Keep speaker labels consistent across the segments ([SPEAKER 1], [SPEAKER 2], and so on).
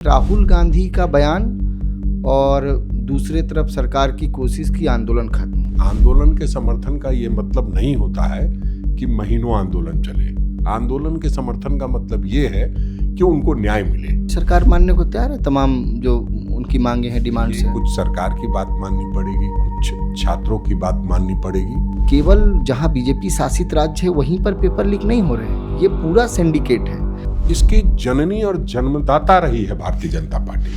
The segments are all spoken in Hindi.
[SPEAKER 1] राहुल गांधी का बयान और दूसरे तरफ सरकार की कोशिश की आंदोलन खत्म।
[SPEAKER 2] आंदोलन के समर्थन का ये मतलब नहीं होता है कि महीनों आंदोलन चले। आंदोलन के समर्थन का मतलब ये है कि उनको न्याय मिले।
[SPEAKER 1] सरकार मानने को तैयार है तमाम जो उनकी मांगे हैं, डिमांड्स हैं।
[SPEAKER 2] कुछ सरकार की बात माननी पड़ेगी, कुछ छात्रों की बात माननी पड़ेगी।
[SPEAKER 1] केवल जहां बीजेपी शासित राज्य है वहीं पर पेपर लीक नहीं हो रहे हैं, ये पूरा सिंडिकेट है।
[SPEAKER 2] इसकी जननी और जन्मदाता रही है भारतीय जनता पार्टी।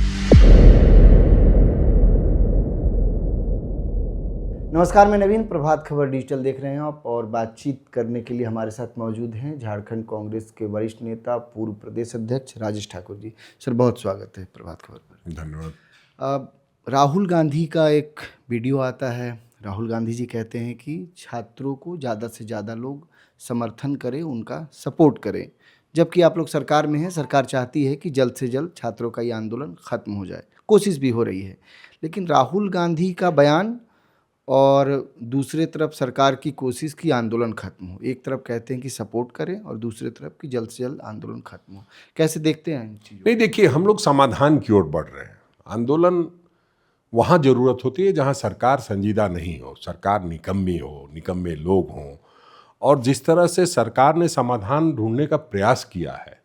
[SPEAKER 1] नमस्कार, मैं नवीन, प्रभात खबर डिजिटल देख रहे हैं आप। और बातचीत करने के लिए हमारे साथ मौजूद हैं झारखंड कांग्रेस के वरिष्ठ नेता, पूर्व प्रदेश अध्यक्ष राजेश ठाकुर जी। सर, बहुत स्वागत है प्रभात खबर पर।
[SPEAKER 2] धन्यवाद।
[SPEAKER 1] राहुल गांधी का एक वीडियो आता है। राहुल गांधी जी कहते हैं कि छात्रों को ज़्यादा से ज़्यादा लोग समर्थन करें, उनका सपोर्ट करें। जबकि आप लोग सरकार में हैं, सरकार चाहती है कि जल्द से जल्द छात्रों का ये आंदोलन ख़त्म हो जाए, कोशिश भी हो रही है। लेकिन राहुल गांधी का बयान और दूसरे तरफ सरकार की कोशिश की आंदोलन खत्म हो। एक तरफ कहते हैं कि सपोर्ट करें और दूसरे तरफ कि जल्द से जल्द आंदोलन खत्म हो। कैसे देखते हैं इन चीज़ों?
[SPEAKER 2] नहीं, देखिए, हम लोग समाधान की ओर बढ़ रहे हैं। आंदोलन वहाँ जरूरत होती है जहाँ सरकार संजीदा नहीं हो, सरकार निकम्मी हो, निकम्मे लोग हों। और जिस तरह से सरकार ने समाधान ढूंढने का प्रयास किया है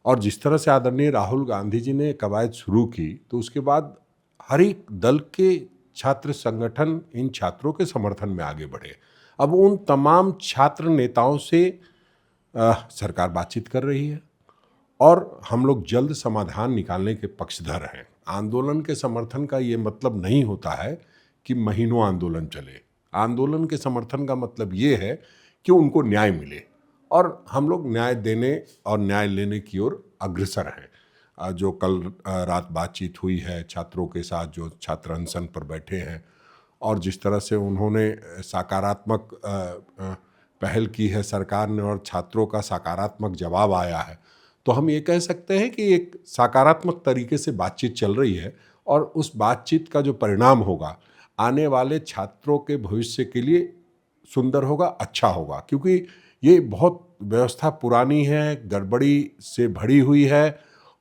[SPEAKER 2] और जिस तरह से आदरणीय राहुल गांधी जी ने कवायद शुरू की, तो उसके बाद हर एक दल के छात्र संगठन इन छात्रों के समर्थन में आगे बढ़े। अब उन तमाम छात्र नेताओं से सरकार बातचीत कर रही है और हम लोग जल्द समाधान निकालने के पक्षधर हैं। आंदोलन के समर्थन का ये मतलब नहीं होता है कि महीनों आंदोलन चले। आंदोलन के समर्थन का मतलब ये है कि उनको न्याय मिले और हम लोग न्याय देने और न्याय लेने की ओर अग्रसर हैं। जो कल रात बातचीत हुई है छात्रों के साथ, जो छात्र अनशन पर बैठे हैं, और जिस तरह से उन्होंने सकारात्मक पहल की है सरकार ने और छात्रों का सकारात्मक जवाब आया है, तो हम ये कह सकते हैं कि एक सकारात्मक तरीके से बातचीत चल रही है। और उस बातचीत का जो परिणाम होगा आने वाले छात्रों के भविष्य के लिए सुंदर होगा, अच्छा होगा। क्योंकि ये बहुत व्यवस्था पुरानी है, गड़बड़ी से भरी हुई है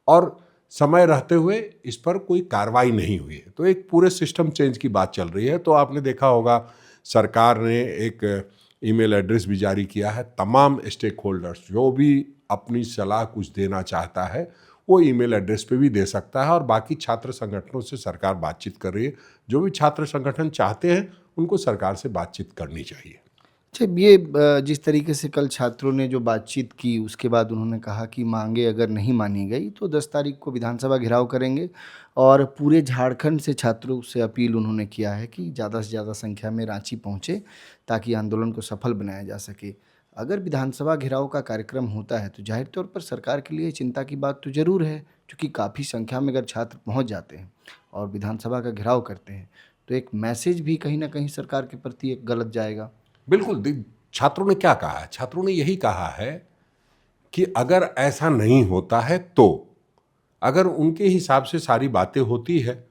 [SPEAKER 2] और समय रहते हुए इस पर कोई कार्रवाई नहीं हुई है। तो एक पूरे सिस्टम चेंज की बात चल रही है। तो आपने देखा होगा सरकार ने एक ईमेल एड्रेस भी जारी किया है। तमाम स्टेक होल्डर्स जो भी अपनी सलाह कुछ देना चाहता है वो ईमेल एड्रेस पे भी दे सकता है। और बाकी छात्र संगठनों से सरकार बातचीत कर रही है। जो भी छात्र संगठन चाहते हैं उनको सरकार से बातचीत करनी चाहिए।
[SPEAKER 1] अच्छा, ये जिस तरीके से कल छात्रों ने जो बातचीत की, उसके बाद उन्होंने कहा कि मांगे अगर नहीं मानी गई तो 10 तारीख को विधानसभा घेराव करेंगे। और पूरे झारखंड से छात्रों से अपील उन्होंने किया है कि ज़्यादा से ज़्यादा संख्या में रांची पहुँचे ताकि आंदोलन को सफल बनाया जा सके। अगर विधानसभा घेराव का कार्यक्रम होता है तो जाहिर तौर पर सरकार के लिए चिंता की बात तो ज़रूर है, क्योंकि काफ़ी संख्या में अगर छात्र पहुँच जाते हैं और विधानसभा का घेराव करते हैं तो एक मैसेज भी कहीं ना कहीं सरकार के प्रति एक गलत जाएगा।
[SPEAKER 2] बिल्कुल। छात्रों ने क्या कहा है? छात्रों ने यही कहा है कि अगर ऐसा नहीं होता है तो अगर उनके हिसाब से सारी बातें होती है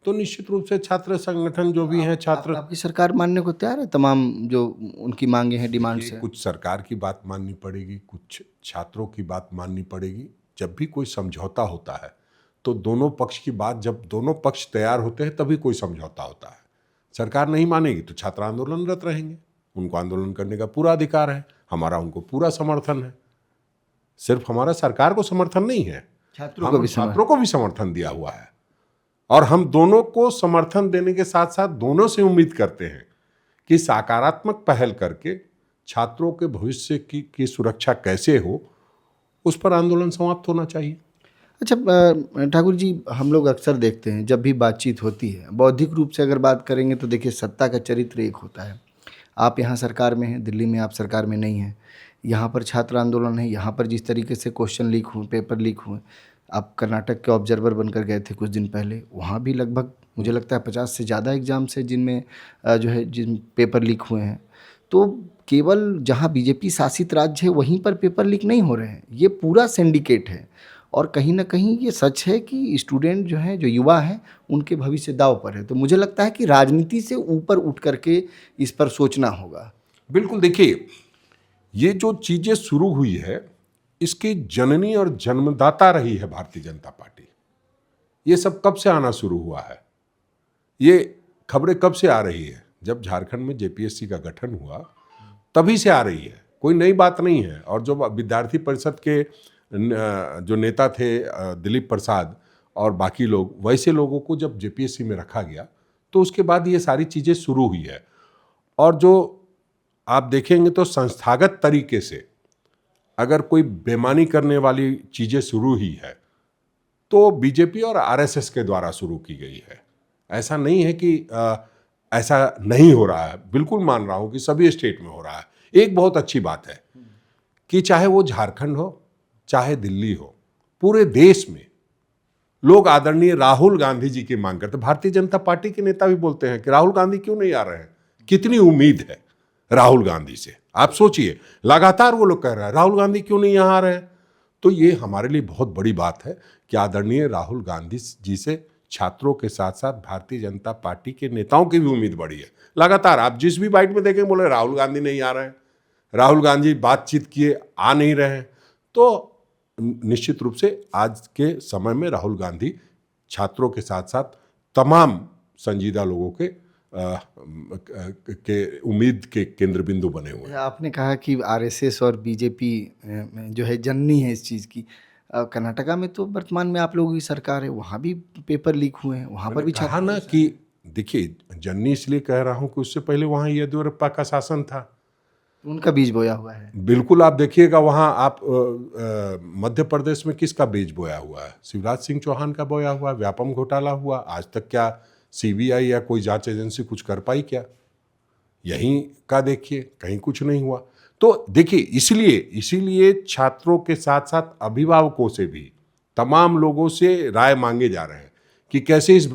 [SPEAKER 2] तो निश्चित रूप से छात्र संगठन जो भी हैं, छात्र
[SPEAKER 1] आपकी सरकार मानने को तैयार है तमाम जो उनकी मांगे हैं, डिमांड्स हैं?
[SPEAKER 2] कुछ सरकार की बात माननी पड़ेगी, कुछ छात्रों की बात माननी पड़ेगी। जब भी कोई समझौता होता है तो दोनों पक्ष की बात, जब दोनों पक्ष तैयार होते हैं तभी कोई समझौता होता है। सरकार नहीं मानेगी तो छात्र आंदोलनरत रहेंगे। उनको आंदोलन करने का पूरा अधिकार है, हमारा उनको पूरा समर्थन है। सिर्फ हमारा सरकार को समर्थन नहीं है,
[SPEAKER 1] छात्रों को
[SPEAKER 2] भी समर्थन दिया हुआ है। और हम दोनों को समर्थन देने के साथ साथ दोनों से उम्मीद करते हैं कि सकारात्मक पहल करके छात्रों के भविष्य की सुरक्षा कैसे हो, उस पर आंदोलन समाप्त होना चाहिए।
[SPEAKER 1] अच्छा ठाकुर जी, हम लोग अक्सर देखते हैं जब भी बातचीत होती है, बौद्धिक रूप से अगर बात करेंगे तो देखिए सत्ता का चरित्र एक होता है। आप यहाँ सरकार में हैं, दिल्ली में आप सरकार में नहीं हैं। यहाँ पर छात्र आंदोलन है, यहाँ पर जिस तरीके से क्वेश्चन लीक हुए, पेपर लीक हुए, आप कर्नाटक के ऑब्जर्वर बनकर गए थे कुछ दिन पहले, वहाँ भी लगभग मुझे लगता है 50 से ज़्यादा एग्ज़ाम्स है जिनमें जिन पेपर लीक हुए हैं। तो केवल जहाँ बीजेपी शासित राज्य है वहीं पर पेपर लीक नहीं हो रहे हैं, ये पूरा सिंडिकेट है। और कहीं ना कहीं ये सच है कि स्टूडेंट जो हैं, जो युवा हैं, उनके भविष्य दांव पर है। तो मुझे लगता है कि राजनीति से ऊपर उठ करके इस पर सोचना होगा।
[SPEAKER 2] बिल्कुल। देखिए, ये जो चीज़ें शुरू हुई है इसकी जननी और जन्मदाता रही है भारतीय जनता पार्टी। ये सब कब से आना शुरू हुआ है, ये खबरें कब से आ रही है? जब झारखंड में जेपीएससी का गठन हुआ तभी से आ रही है, कोई नई बात नहीं है। और जो विद्यार्थी परिषद के जो नेता थे दिलीप प्रसाद और बाकी लोग, वैसे लोगों को जब जेपीएससी में रखा गया तो उसके बाद ये सारी चीज़ें शुरू हुई है। और जो आप देखेंगे तो संस्थागत तरीके से अगर कोई बेईमानी करने वाली चीज़ें शुरू हुई है तो बीजेपी और आरएसएस के द्वारा शुरू की गई है। ऐसा नहीं है कि ऐसा नहीं हो रहा है, बिल्कुल मान रहा हूँ कि सभी स्टेट में हो रहा है। एक बहुत अच्छी बात है कि चाहे वो झारखंड हो चाहे दिल्ली हो, पूरे देश में लोग आदरणीय राहुल गांधी जी की मांग करते। भारतीय जनता पार्टी के नेता भी बोलते हैं कि राहुल गांधी क्यों नहीं आ रहे हैं। कितनी उम्मीद है राहुल गांधी से, आप सोचिए, लगातार वो लोग कह रहे हैं राहुल गांधी क्यों नहीं यहाँ आ रहे हैं। तो ये हमारे लिए बहुत बड़ी बात है कि आदरणीय राहुल गांधी जी से छात्रों के साथ साथ भारतीय जनता पार्टी के नेताओं की भी उम्मीद बढ़ी है। लगातार आप जिस भी बाइट में देखें बोले राहुल गांधी नहीं आ रहे हैं, राहुल गांधी बातचीत किए आ नहीं रहे हैं। तो निश्चित रूप से आज के समय में राहुल गांधी छात्रों के साथ साथ तमाम संजीदा लोगों के उम्मीद के केंद्र बिंदु बने हुए हैं।
[SPEAKER 1] आपने कहा कि आरएसएस और बीजेपी जो है जननी है इस चीज़ की। कर्नाटका में तो वर्तमान में आप लोगों की सरकार है, वहाँ भी पेपर लीक हुए हैं, वहाँ पर भी
[SPEAKER 2] कहा ना कि देखिए, जननी इसलिए कह रहा हूँ कि उससे पहले वहाँ येदियुरप्पा का शासन था,
[SPEAKER 1] उनका बीज बोया हुआ है।
[SPEAKER 2] बिल्कुल आप देखिएगा वहाँ आप मध्य प्रदेश में किसका बीज बोया हुआ है? शिवराज सिंह चौहान का बोया हुआ है। व्यापम घोटाला हुआ, आज तक क्या सीबीआई या कोई जांच एजेंसी कुछ कर पाई क्या? यहीं का देखिए, कहीं कुछ नहीं हुआ। तो देखिए, इसीलिए छात्रों के साथ साथ अभिभावकों से भी, तमाम लोगों से राय मांगे जा रहे हैं कि कैसे इस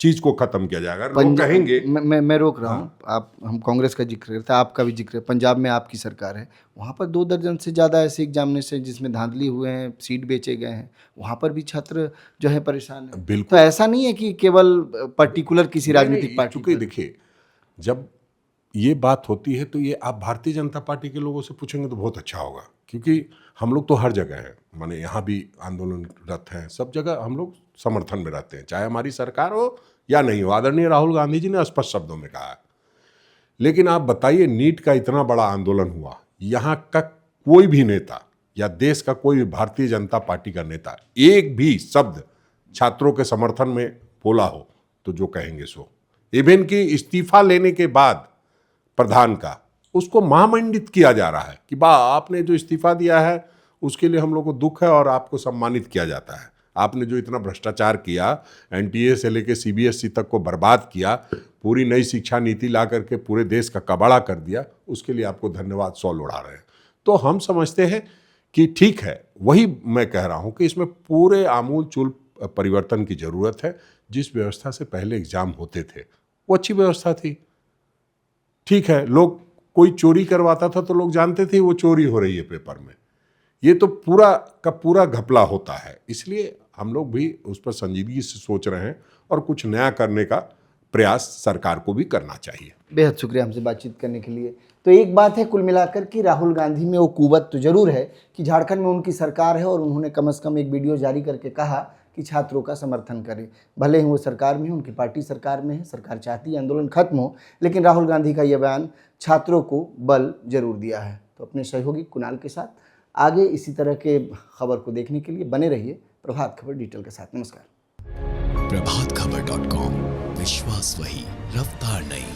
[SPEAKER 2] चीज को खत्म किया जाएगा। लोग कहेंगे
[SPEAKER 1] मैं रोक रहा हूँ, आप, हम कांग्रेस का जिक्र करते हैं, आपका भी जिक्र है। पंजाब में आपकी सरकार है, वहाँ पर 2 दर्जन से ज़्यादा ऐसे एग्जामिनेशन जिसमें धांधली हुए हैं, सीट बेचे गए हैं, वहाँ पर भी छात्र जो है परेशान है।
[SPEAKER 2] बिल्कुल।
[SPEAKER 1] तो ऐसा नहीं है कि केवल पर्टिकुलर किसी राजनीतिक पार्टी।
[SPEAKER 2] चूंकि देखिए, जब ये बात होती है तो ये आप भारतीय जनता पार्टी के लोगों से पूछेंगे तो बहुत अच्छा होगा, क्योंकि हम लोग तो हर जगह हैं, माने यहाँ भी आंदोलनरत हैं, सब जगह हम लोग समर्थन में रहते हैं, चाहे हमारी सरकार हो या नहीं हो। आदरणीय राहुल गांधी जी ने स्पष्ट शब्दों में कहा है। लेकिन आप बताइए, नीट का इतना बड़ा आंदोलन हुआ, यहाँ का कोई भी नेता या देश का कोई भी भारतीय जनता पार्टी का नेता एक भी शब्द छात्रों के समर्थन में बोला हो तो जो कहेंगे सो। इवन कि इस्तीफा लेने के बाद प्रधान का, उसको महामंडित किया जा रहा है कि वाह, आपने जो इस्तीफा दिया है उसके लिए हम लोग को दुख है और आपको सम्मानित किया जाता है। आपने जो इतना भ्रष्टाचार किया, एनटीए से लेकर सीबीएसई तक को बर्बाद किया, पूरी नई शिक्षा नीति ला करके पूरे देश का कबाड़ा कर दिया, उसके लिए आपको धन्यवाद 100 उड़ा रहे हैं। तो हम समझते हैं कि ठीक है, वही मैं कह रहा हूँ कि इसमें पूरे आमूल चूल परिवर्तन की ज़रूरत है। जिस व्यवस्था से पहले एग्जाम होते थे वो अच्छी व्यवस्था थी। ठीक है, लोग कोई चोरी करवाता था तो लोग जानते थे वो चोरी हो रही है पेपर में, ये तो पूरा का पूरा घपला होता है। इसलिए हम लोग भी उस पर संजीदगी से सोच रहे हैं और कुछ नया करने का प्रयास सरकार को भी करना चाहिए।
[SPEAKER 1] बेहद शुक्रिया हमसे बातचीत करने के लिए। तो एक बात है कुल मिलाकर कि राहुल गांधी में वो कुव्वत तो जरूर है कि झारखंड में उनकी सरकार है और उन्होंने कम से कम एक वीडियो जारी करके कहा कि छात्रों का समर्थन करें। भले ही वो सरकार में है, उनकी पार्टी सरकार में है, सरकार चाहती है आंदोलन खत्म हो, लेकिन राहुल गांधी का यह बयान छात्रों को बल जरूर दिया है। तो अपने सहयोगी कुणाल के साथ आगे इसी तरह के खबर को देखने के लिए बने रहिए प्रभात खबर डिजिटल के साथ। नमस्कार।
[SPEAKER 3] प्रभातखबर.com, विश्वास वही, रफ्तार नहीं।